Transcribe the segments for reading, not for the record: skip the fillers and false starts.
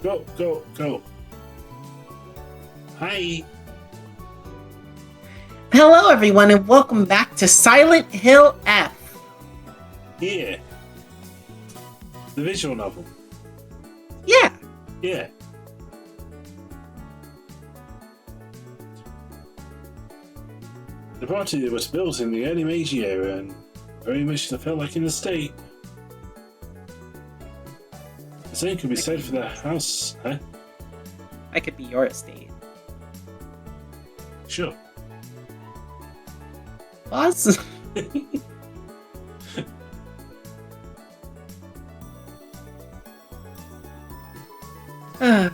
Go, go, go. Hi. Hello, everyone, and welcome back to Silent Hill F. Here. The visual novel. Yeah. Yeah. The party was built in the early Meiji era and very much felt like in the state. The same could be said for the house, huh? I could be your estate. Sure. Boss? The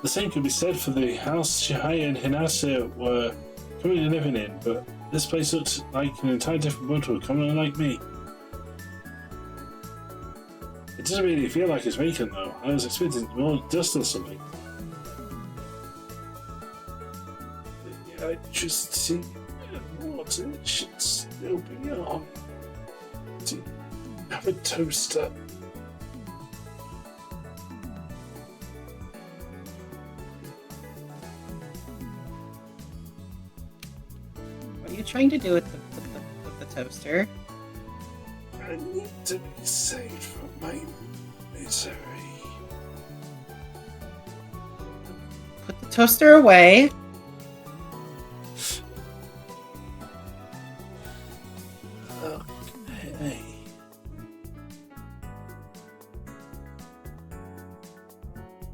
same could be said for the house Shihaya and Hinase were currently living in, but this place looks like an entirely different world to a commoner like me. It doesn't really feel like it's vacant though. I was expecting more dust or something. The electricity and water should still be on. To have a toaster. What are you trying to do with the toaster? I need to be saved from my misery. Put the toaster away. Okay.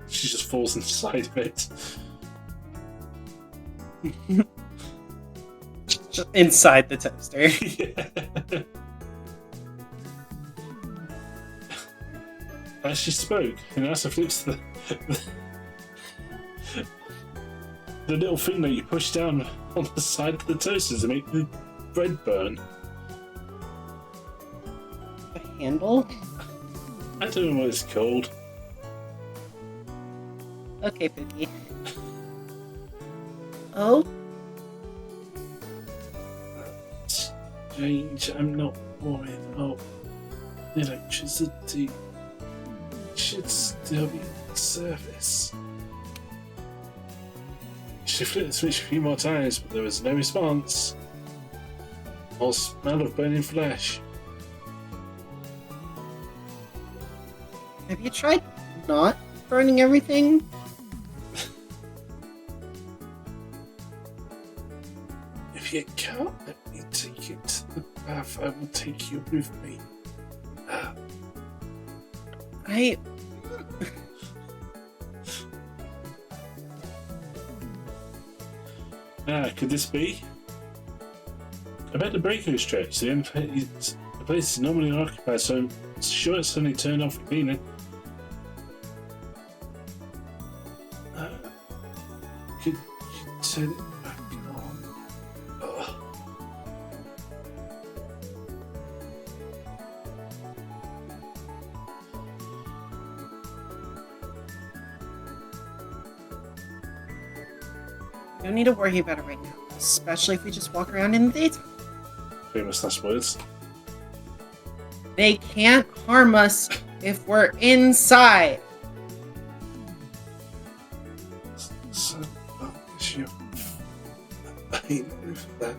She just falls inside of it. Just inside the toaster. Yeah. As she spoke, Inasa flips the little thing that you push down on the side of the toaster to make the bread burn. The handle? I don't know what it's called. Okay, Pookie. Oh? Strange, I'm not worried about electricity. It should still be on the surface. She flipped the switch a few more times, but there was no response. Or smell of burning flesh. Have you tried not burning everything? If you can't let me take you to the bath, I will take you with me. Could this be? I bet the breaker is stretched. The place is normally occupied, so I'm sure it's suddenly turned off for cleaning. Could you turn it back on? Ugh. You don't need to worry about it right now, especially if we just walk around in the daytime. Famous last words. They can't harm us if we're inside. So long as you're fine with that,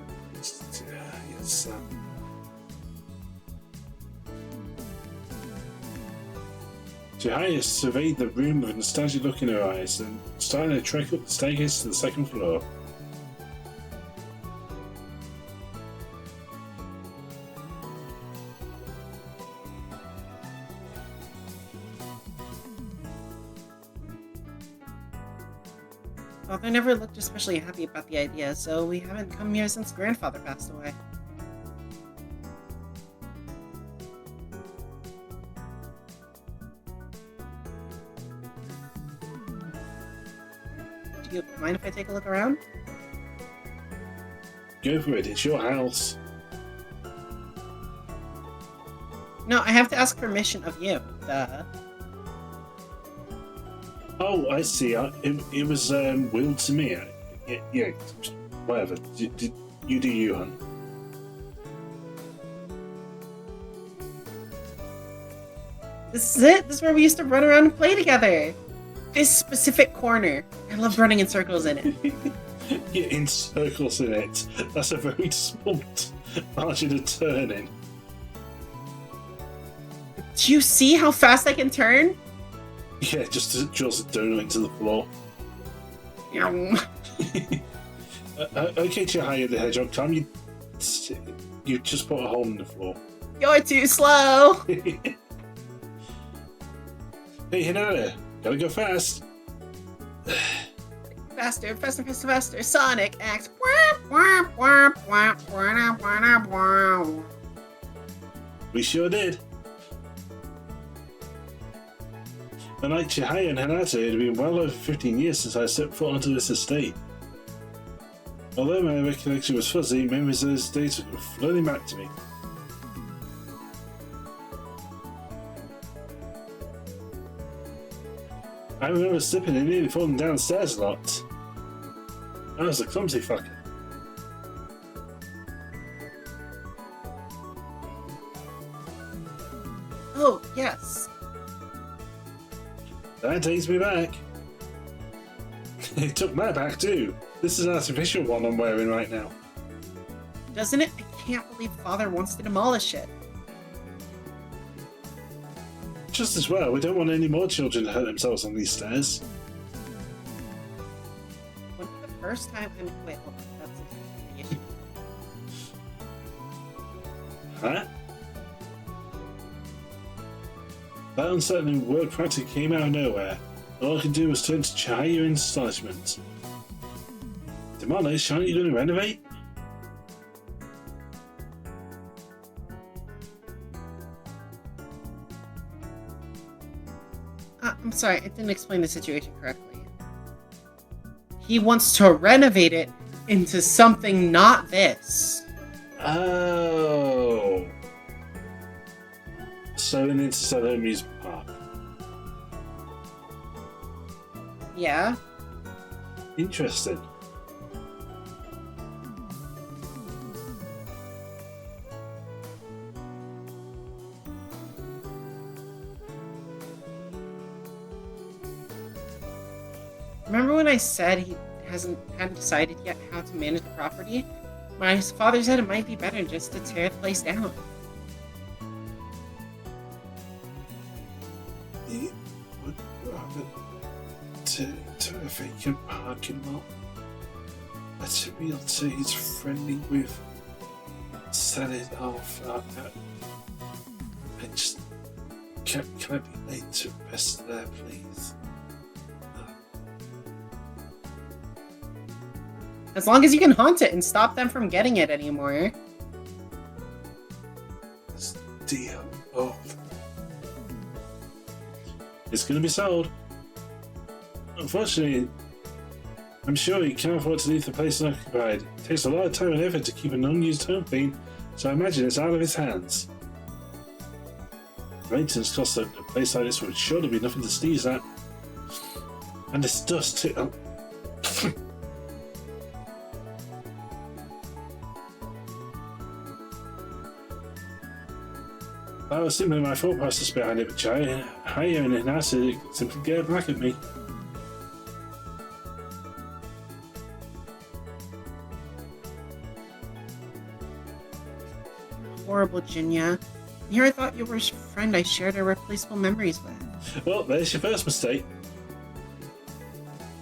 your son. Jihaya surveyed the room with a nostalgic look in her eyes and started to trek up the staircase to the second floor. Father never looked especially happy about the idea, so we haven't come here since grandfather passed away. Do you mind if I take a look around? Go for it, it's your house. No, I have to ask permission of you. Duh. Oh, I see. It was willed to me. Yeah, whatever. You do you, hon. This is it. This is where we used to run around and play together. This specific corner. I love running in circles in it. You're in circles in it. That's a very small margin to turn in. Do you see how fast I can turn? Yeah, just as it draws a donut into the floor. Okay, Chihaya the Hedgehog, Tom, you just put a hole in the floor. You're too slow. Hey, Hinata, gotta go fast. Faster, faster, faster, faster. Sonic X. We sure did. Unlike Chihaya and Hinata, it had been well over 15 years since I set foot onto this estate. Although my recollection was fuzzy, memories of those days were floating back to me. I remember slipping and nearly falling downstairs a lot. I was a clumsy fucker. Oh, yes. That takes me back. It took my back too. This is an artificial one I'm wearing right now. Doesn't it? I can't believe Father wants to demolish it. Just as well, we don't want any more children to hurt themselves on these stairs. When the first time wait, hold on, that's the issue. Huh? That unsettling word practically came out of nowhere. All I could do was turn to Chihaya in astonishment. Demolish? Aren't you going to renovate? I'm sorry, I didn't explain the situation correctly. He wants to renovate it into something not this. Oh. So an interstellar amusement park. Yeah? Interesting. Remember when I said he hadn't decided yet how to manage the property? My father said it might be better just to tear the place down. He would rather turn into a vacant parking lot. Let a realtor he's friendly with sell it off. I just can I be late to rest there, please? As long as you can haunt it and stop them from getting it anymore. This deal old. It's gonna be sold. Unfortunately, I'm sure you can't afford to leave the place unoccupied. It takes a lot of time and effort to keep an unused home clean, so I imagine it's out of his hands. Maintenance costs at a place like this would surely be nothing to sneeze at. And this dust too. That was simply my thought process behind it, but Chihaya and Hinata simply get back at me. Horrible, Jinya. Here I thought you were a friend I shared irreplaceable memories with. Well, there's your first mistake.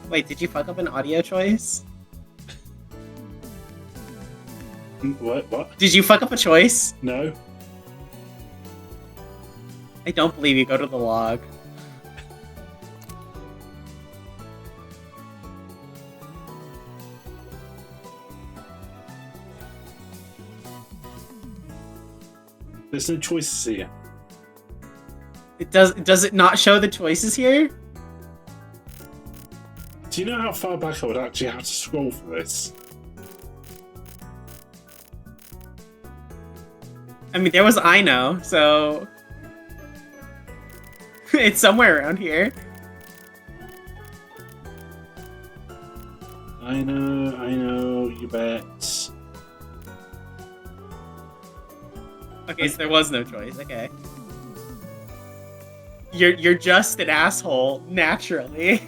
Wait, did you fuck up an audio choice? What? Did you fuck up a choice? No. I don't believe you. Go to the log. There's no choices here. Does it not show the choices here? Do you know how far back I would actually have to scroll for this? I mean, there was I know, so it's somewhere around here. I know, you bet. Okay, so there was no choice. Okay. You're just an asshole, naturally.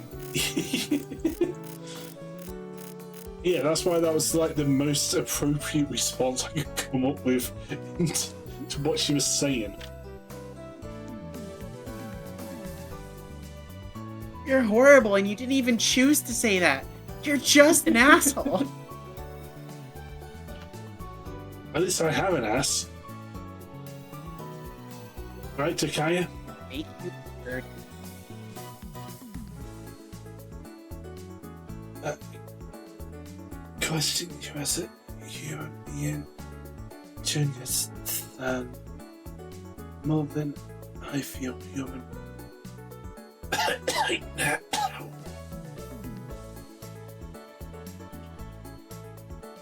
Yeah, that's why that was like the most appropriate response I could come up with to what she was saying. You're horrible, and you didn't even choose to say that. You're just an asshole. At least I have an ass. Right, Takaya? Make you weird. Question you as a human being to understand more than I feel human.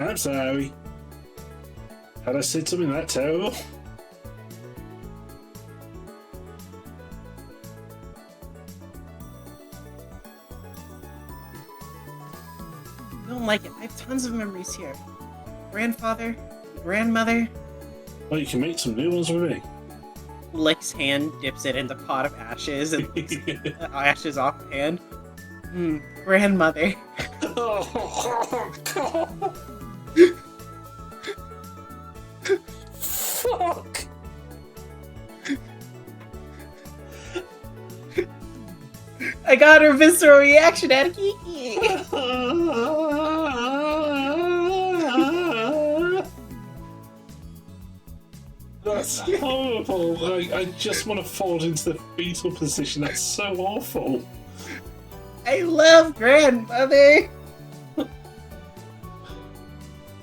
I'm sorry. Had I said something that terrible? I don't like it. I have tons of memories here. Grandfather, grandmother. Well, you can make some new ones with me. Licks hand, dips it in the pot of ashes, and ashes off hand. Grandmother. Oh, God. Fuck. I got her visceral reaction at Kiki. That's horrible. I just want to fall into the fetal position. That's so awful. I love grandmother.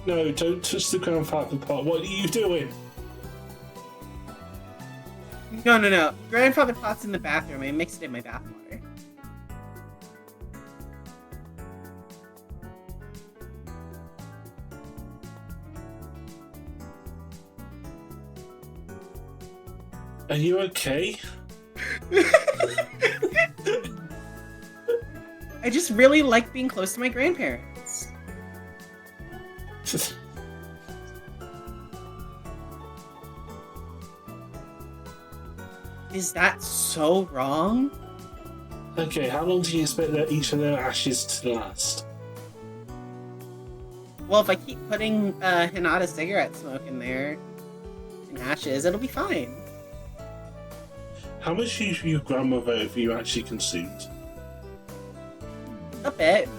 No, don't touch the grandfather part. What are you doing? No. Grandfather pot's in the bathroom. I mixed it in my bathwater. Are you okay? I just really like being close to my grandparents. Is that so wrong? Okay, how long do you expect each of their ashes to last? Well, if I keep putting Hinata cigarette smoke in there, in ashes, it'll be fine. How much of your grandmother have you actually consumed? A bit.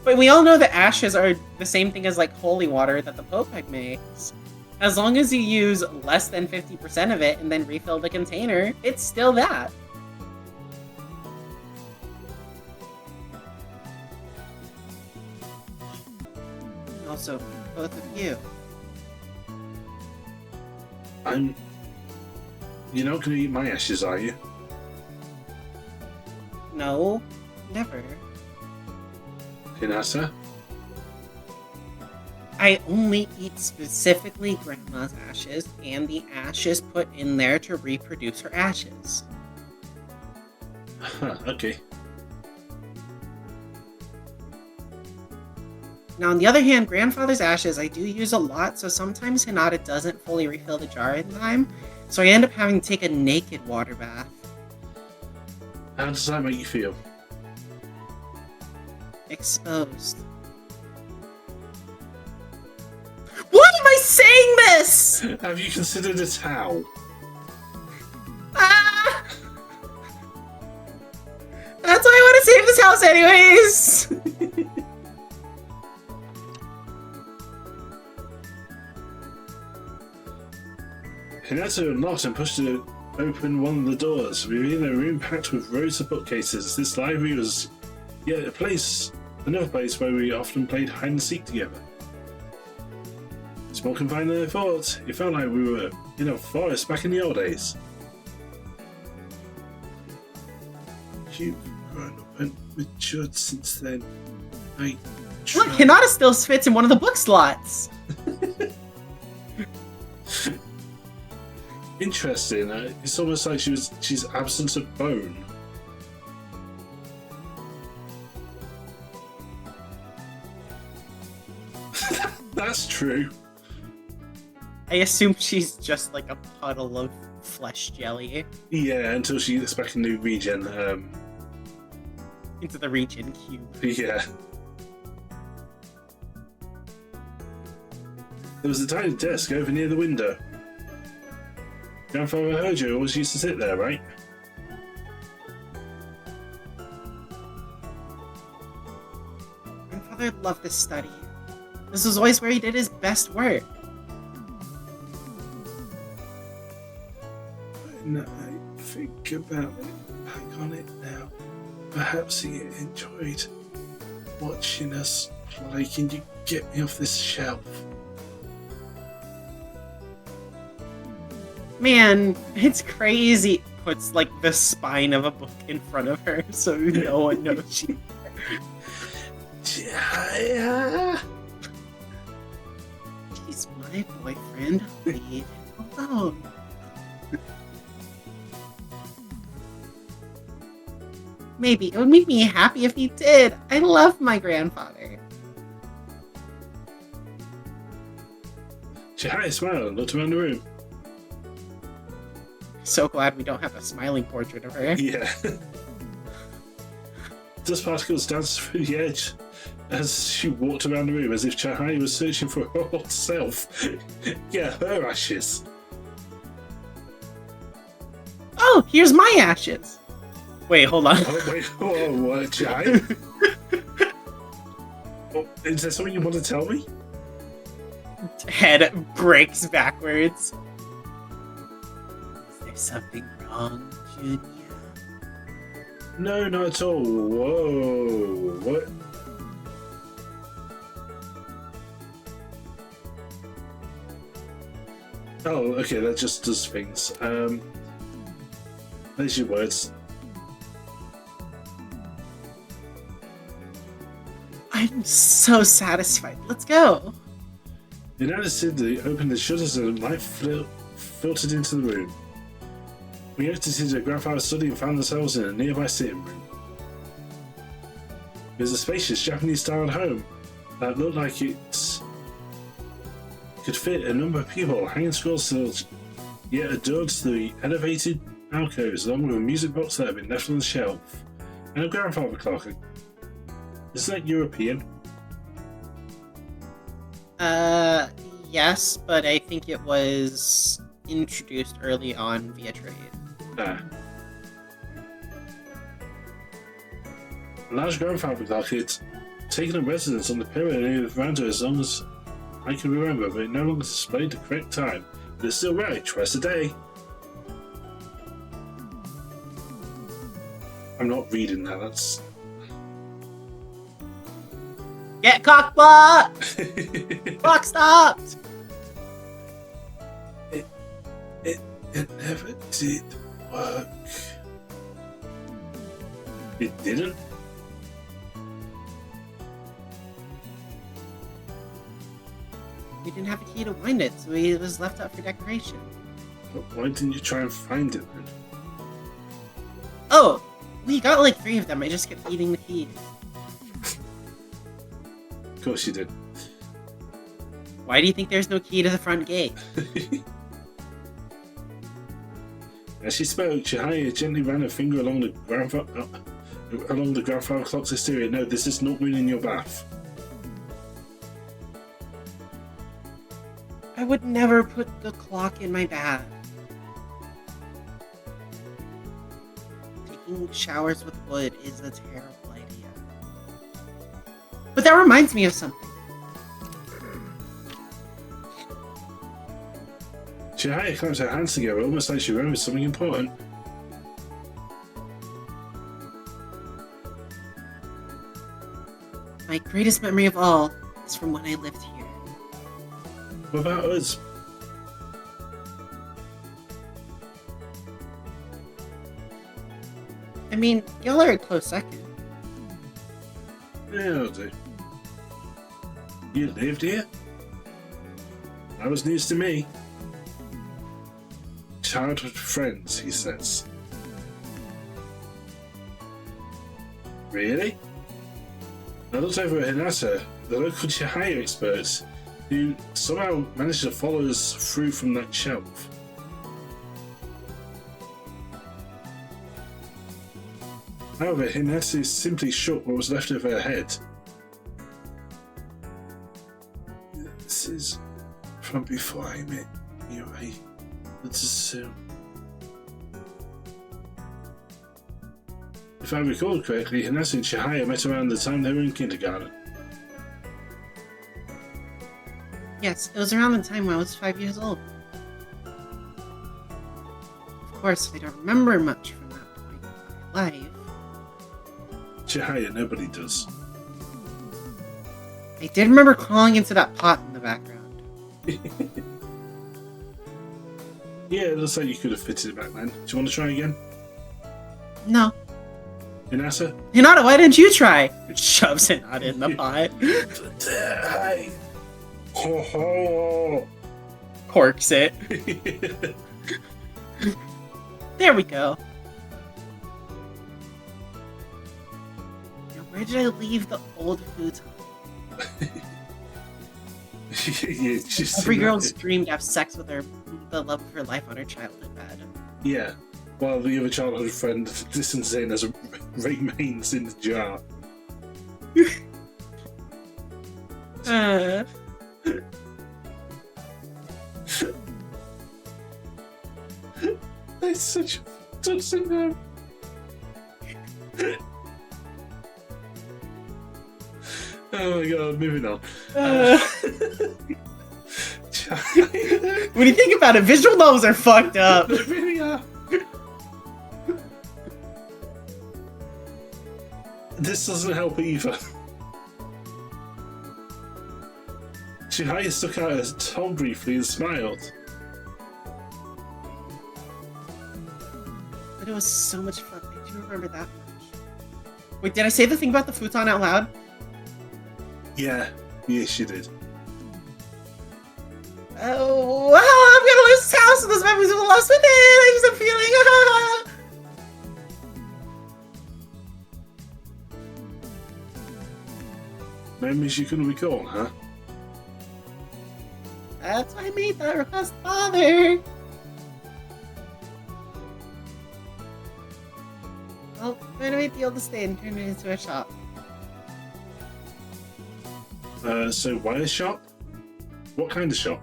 But we all know that ashes are the same thing as like holy water that the Pope makes. As long as you use less than 50% of it and then refill the container, it's still that. Also, both of you. You're not going to eat my ashes, are you? No, never. Hinata? I only eat specifically Grandma's ashes and the ashes put in there to reproduce her ashes. Huh, okay. Now, on the other hand, Grandfather's ashes I do use a lot, so sometimes Hinata doesn't fully refill the jar in time, so I end up having to take a naked water bath. How does that make you feel? Exposed. Why am I saying this? Have you considered a towel? Ah! That's why I want to save this house anyways! Hinata unlocked and pushed open one of the doors, revealing a room packed with rows of bookcases. This library was yet another place where we often played hide and seek together. It's more confined than I thought. It felt like we were in a forest back in the old days. You've grown up and matured since then. Look, Hinata still fits in one of the book slots. Interesting. It's almost like she's absent of bone. That's true. I assume she's just like a puddle of flesh jelly Yeah, until she gets back in the regen. into the regen cube. Yeah. There was a tiny desk over near the window. Grandfather heard you always used to sit there, right? Grandfather loved this study. This was always where he did his best work. When I think about it, back on it now, perhaps he enjoyed watching us play. Can you get me off this shelf? Man, it's crazy. Puts like the spine of a book in front of her so no one knows she. Yeah. He's my boyfriend. Leave him alone. Maybe it would make me happy if he did. I love my grandfather. She had a smile and looked around the room. So glad we don't have a smiling portrait of her. Yeah. Dust particles danced through the edge as she walked around the room as if Chihaya was searching for her old self. Yeah, her ashes. Oh, here's my ashes. Wait, hold on. Oh, wait, whoa, what, Chihaya? Oh, is there something you want to tell me? Head breaks backwards. Is there something wrong, Junior? No, not at all. Whoa, what? Oh, okay, that just does things. There's your words. I'm so satisfied. Let's go. In attitude, they opened the shutters and light filtered into the room. We exited a grandfather's study and found ourselves in a nearby sitting room. It was a spacious Japanese-styled home that looked like it could fit a number of people, hanging scrolls yet adored the elevated alcoves, along with a music box that had been left on the shelf, and a grandfather clock. Is that European? Yes, but I think it was introduced early on via trade. Ah. A large grandfather clock had taken up residence on the pyramid near the veranda as long as I can remember, but it no longer displayed the correct time. But it's still right, twice a day. I'm not reading that, that's... Get cockblocked! Clock stopped! It never did work. It didn't? We didn't have a key to wind it, so it was left up for decoration. But why didn't you try and find it then? Oh! We got like 3 of them, I just kept eating the keys. Of course you did. Why do you think there's no key to the front gate? As she spoke, Chihaya gently ran her finger along the grandfather clock's exterior. No, this is not ruining your bath. I would never put the clock in my bath. Taking showers with wood is a terrible idea. But that reminds me of something. Chihaya clamped her hands together, almost like she remembered something important. My greatest memory of all is from when I lived here. What about us? I mean, y'all are a close second. Yeah, I'll do. You lived here? That was news to me. Childhood friends, he says. Really? I looked over at Hinata, the local Chihaya expert, who somehow managed to follow us through from that shelf. However, Hinesi simply shook what was left of her head. This is from before I met you. I would assume. If I recall correctly, Hinesi and Chihaya met around the time they were in kindergarten. Yes, it was around the time when I was 5 years old. Of course, I don't remember much from that point in my life. Chihaya, nobody does. I did remember crawling into that pot in the background. Yeah, it looks like you could have fitted it back then. Do you want to try again? No. Hinata? Hinata, why didn't you try? Shoves Hinata in the pot. Hi. Corks it. There we go. Now, where did I leave the old futon? Yeah, just Every girl's dream to have sex with the love of her life on her childhood bed. Yeah, while the other childhood friend listens in as remains in the jar. It's such a touching them. Oh my god, moving on. When you think about it, visual novels are fucked up. They really are. This doesn't help either. Chihaya stuck out her tongue briefly and smiled. But it was so much fun. I do remember that much. Wait, did I say the thing about the futon out loud? Yeah, yes, you did. Oh, wow, I'm gonna lose this house and those memories will be lost with it. I just am feeling. Memories you couldn't recall, huh? That's why I made that request, Father. Well, renovate the old estate and turn it into a shop. So why a shop? What kind of shop?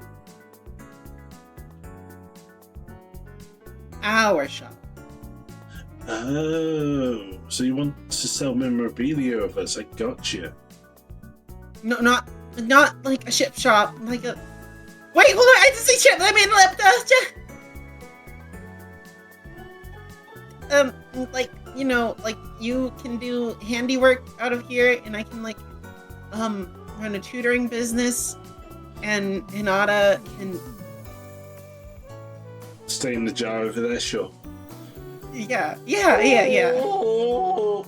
Our shop. Oh, so you want to sell memorabilia of us? I got you. No, not like a ship shop. Like a. Wait, hold on! I didn't say ship. I mean like like you can do handiwork out of here, and I can run a tutoring business, and Hinata can stay in the jar over there, sure. Yeah. Oh.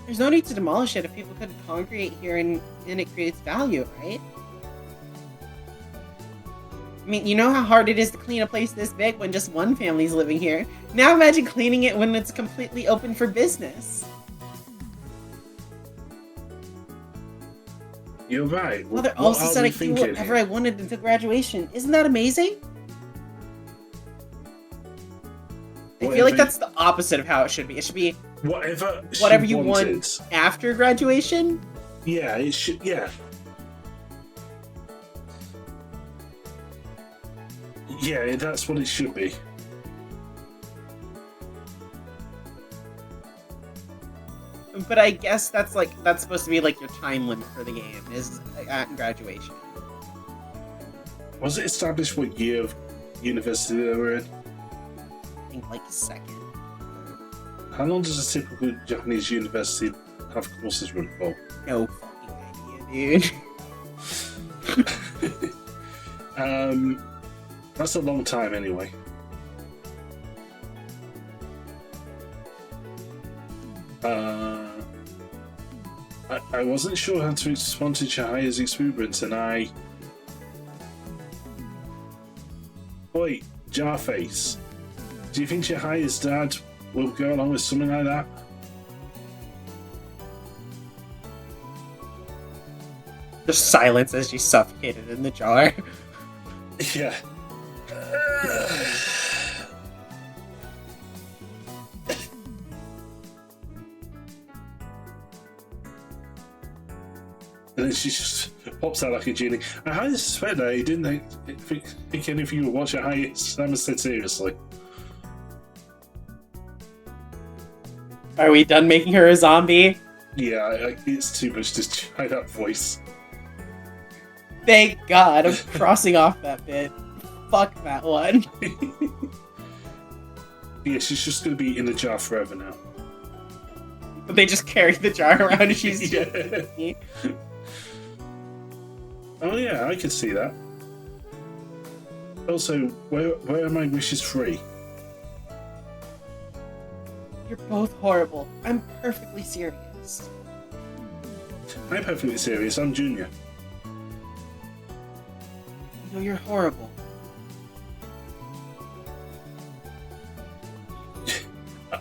There's no need to demolish it if people could congregate here and it creates value, right? I mean, you know how hard it is to clean a place this big when just one family's living here. Now imagine cleaning it when it's completely open for business. You're right. Mother also said I could do whatever I wanted until graduation. Isn't that amazing? I feel like that's the opposite of how it should be. It should be whatever you want after graduation. Yeah, it should. Yeah. Yeah, that's what it should be. But I guess that's supposed to be like your time limit for the game is at graduation. Was it established what year of university they were in? I think like second. How long does a typical Japanese university have courses run for? No fucking idea, dude. That's a long time anyway. I wasn't sure how to respond to Chihaya's exuberance, and Oi, Jarface. Do you think Chihaya's dad will go along with something like that? Just silence as she's suffocated in the jar. Yeah. And then she just pops out like a genie. I highly suspect that he didn't think any of you would watch it. I said seriously. Are we done making her a zombie? Yeah, it's too much to try that voice. Thank God, I'm crossing off that bit. Fuck that one. Yeah, she's just gonna be in the jar forever now. But they just carry the jar around and she's Yeah. just... Oh yeah, I could see that. Also, where are my wishes free? You're both horrible. I'm perfectly serious. I'm perfectly serious, I'm Junior. No, you're horrible.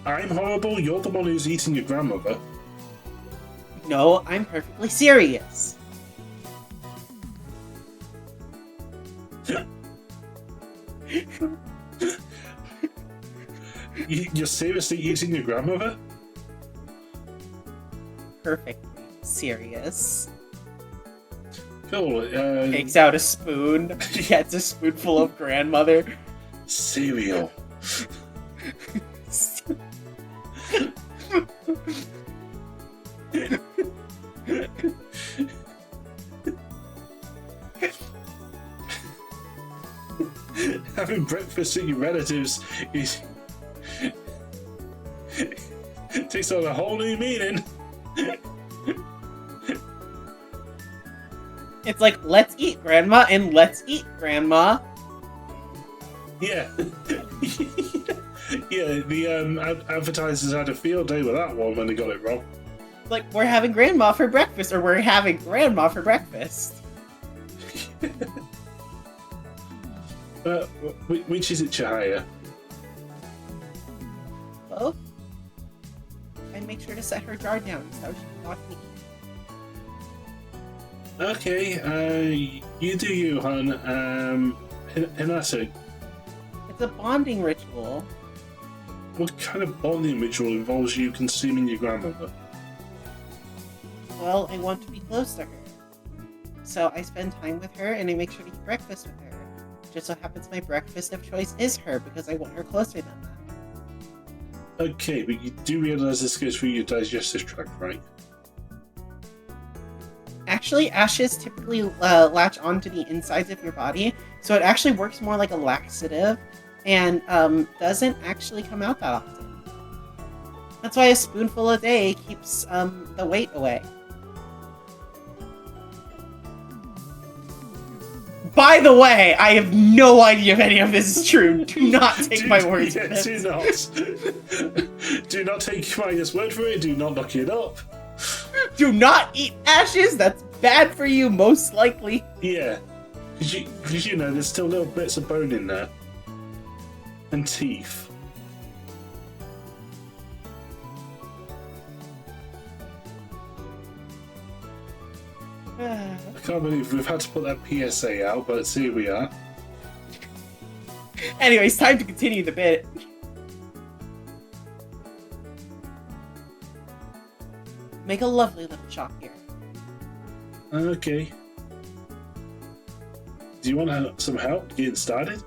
I'm horrible, you're the one who's eating your grandmother. No, I'm perfectly serious. You're seriously eating your grandmother? Perfectly serious. Cool, Takes out a spoon, gets a spoonful of grandmother. cereal. Having breakfast with your relatives is takes on a whole new meaning. It's like, let's eat, Grandma, and let's eat, Grandma. Yeah. Yeah, the advertisers had a field day with that one when they got it wrong. Like, we're having Grandma for breakfast, or we're having Grandma for breakfast. Which is it, Chihaya? Both? And make sure to set her jar down so she can watch me eat. Okay, you do you, hon. Hinata, It's a bonding ritual. what kind of bonding ritual involves you consuming your grandmother? Well, I want to be close to her. So I spend time with her and I make sure to eat breakfast with her. Just so happens my breakfast of choice is her because I want her closer than that. Okay, but you do realize this goes through your digestive tract, right? Actually, ashes typically latch onto the insides of your body, so it actually works more like a laxative and doesn't actually come out that often. That's why a spoonful a day keeps the weight away. By the way, I have no idea if any of this is true. Do not take my word for this. Do not. Do not take my word for it. Do not look it up. Do not eat ashes. That's bad for you, most likely. Yeah, because you know there's still little bits of bone in there and teeth. I can't believe we've had to put that PSA out, but here we are. Anyways, time to continue the bit. Make a lovely little shop here. Okay. Do you want some help getting started?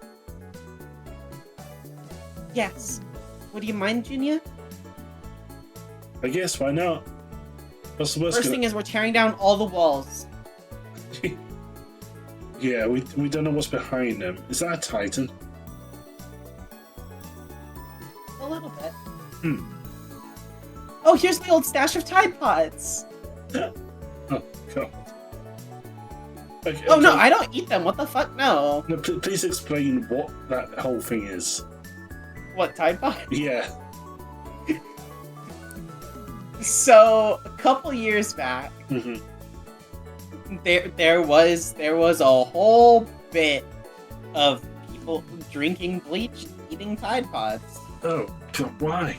Yes. Would you mind, Junior? I guess, why not? What's the worst? First thing is we're tearing down all the walls. Yeah, we don't know what's behind them. Is that a Titan? A little bit. Hmm. Oh, here's the old stash of Tide Pods. Oh, God. Okay, Oh no, okay. I don't eat them. What the fuck? No. No, please explain what that whole thing is. What, Tide Pod? Yeah. So, a couple years back, Mm-hmm. there was a whole bit of people drinking bleach, and eating Tide Pods. Oh, God, why?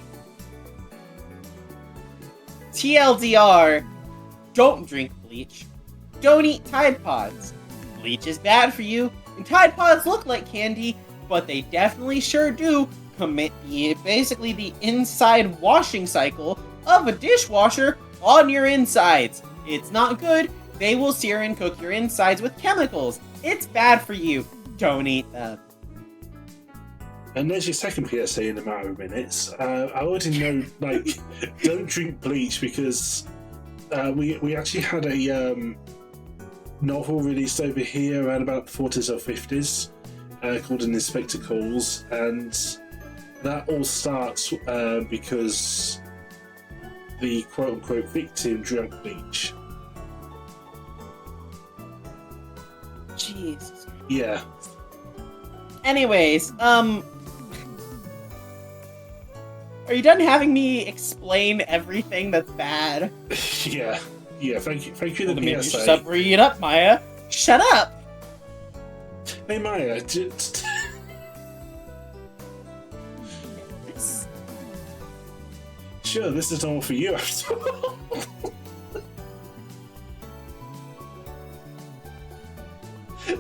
TLDR, don't drink bleach. Don't eat Tide Pods. Bleach is bad for you, and Tide Pods look like candy, but they definitely sure do commit basically the inside washing cycle of a dishwasher on your insides. It's not good. They will sear and cook your insides with chemicals. It's bad for you. Don't eat them. And there's your second PSA in a matter of minutes. I already know, like, don't drink bleach because we actually had a novel released over here around about the 40s or 50s called An Inspector Calls, and that all starts because the quote-unquote victim drank bleach. Jesus. Yeah. Anyways, are you done having me explain everything that's bad? Yeah. Thank you. The Maybe PSA. stop bringing it up, Maya. Shut up. Hey Maya, sure, this is all for you after all.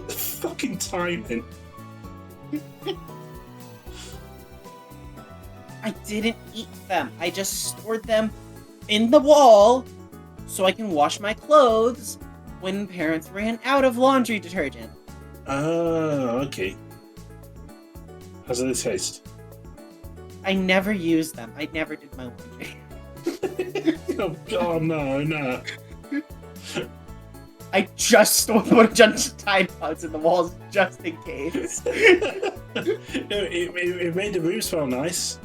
Fucking timing. I didn't eat them. I just stored them in the wall so I can wash my clothes when parents ran out of laundry detergent. Oh, okay. How's it taste? I never used them. I never did my laundry. Oh god, no. I just stored a bunch of Tide Pods in the walls just in case. It made the room smell nice.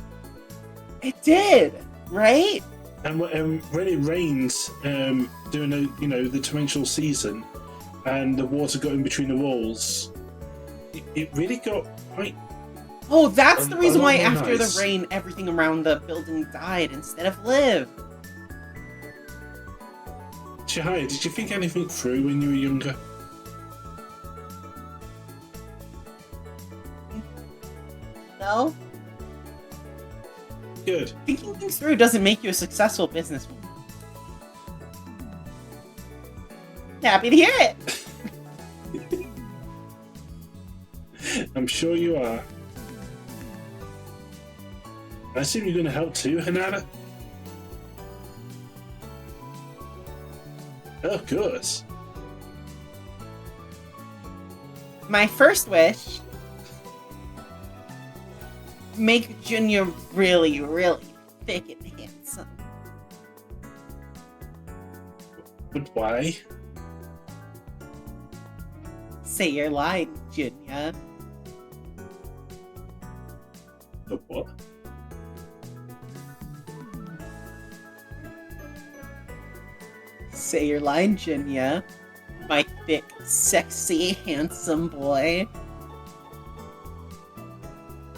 It did, right? And when it rains during the torrential season, and the water got in between the walls, it really got quite. Oh, that's the reason why more after nice. the rain, everything around the building died instead of lived. Chihaya, did you think anything through when you were younger? No? Good. Thinking things through doesn't make you a successful businesswoman. Happy to hear it! I'm sure you are. I assume you're going to help too, Hanada? Of course. My first wish... make Junior really, really thick and handsome. But why? Say your line, Junior. But what? Say your line, Junior. My thick, sexy, handsome boy.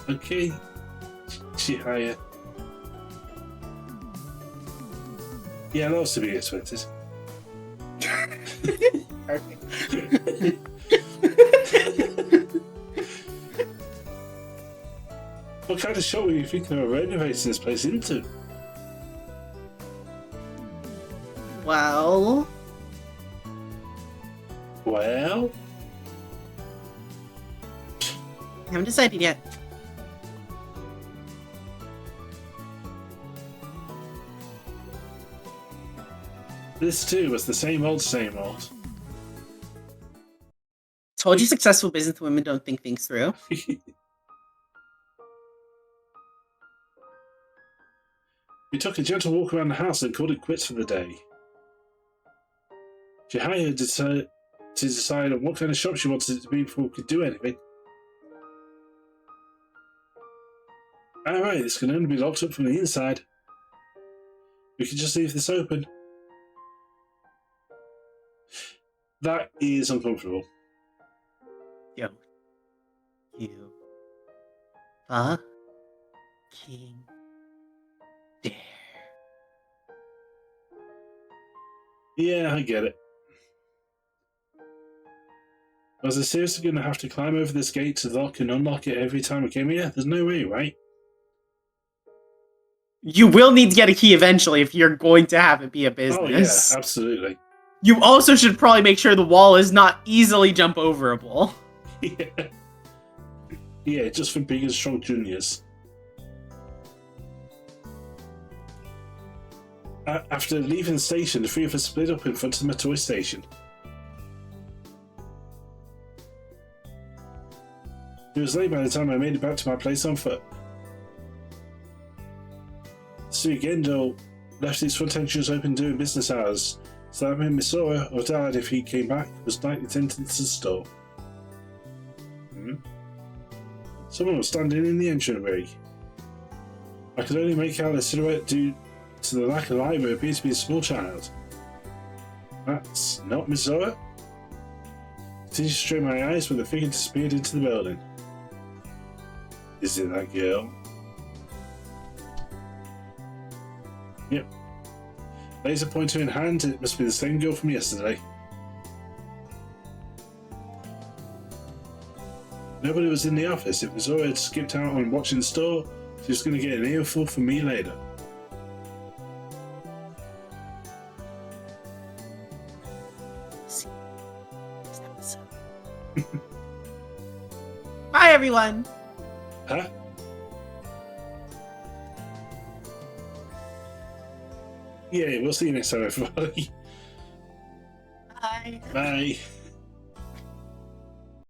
Okay, Chihaya. Yeah, that was to be expected. Perfect. What kind of shop were you thinking of renovating this place into? Well... Well? I haven't decided yet. This too was the same old, same old. Told you successful businesswomen don't think things through. We took a gentle walk around the house and called it quits for the day. Chihaya decided to decide on what kind of shop she wanted it to be before we could do anything. Alright, this can only be locked up from the inside. We could just leave this open. That is uncomfortable. Yo. You. Fucking dare. Yeah, I get it. Was I seriously going to have to climb over this gate to lock and unlock it every time I came here? There's no way, right? You will need to get a key eventually if you're going to have it be a business. Oh yeah, absolutely. You also should probably make sure the wall is not easily jump overable. Yeah. Yeah, just for big and strong juniors. After leaving the station, the three of us split up in front of the toy station. It was late by the time I made it back to my place on foot. Sugendo left his front entrance open during business hours, so that meant Misora, or Dad, if he came back, was nightly tending to the store. Someone was standing in the entryway. I could only make out a silhouette due to the lack of light, but it appeared to be a small child. That's not Misora? I continued to strain my eyes, but the figure disappeared into the building. Is it that girl? Yep. Laser pointer in hand, it must be the same girl from yesterday. Nobody was in the office. If Misora had skipped out on watching the store, she was going to get an earful from me later. Bye, everyone! Huh? Yeah, we'll see you next time, everybody. Bye. Bye.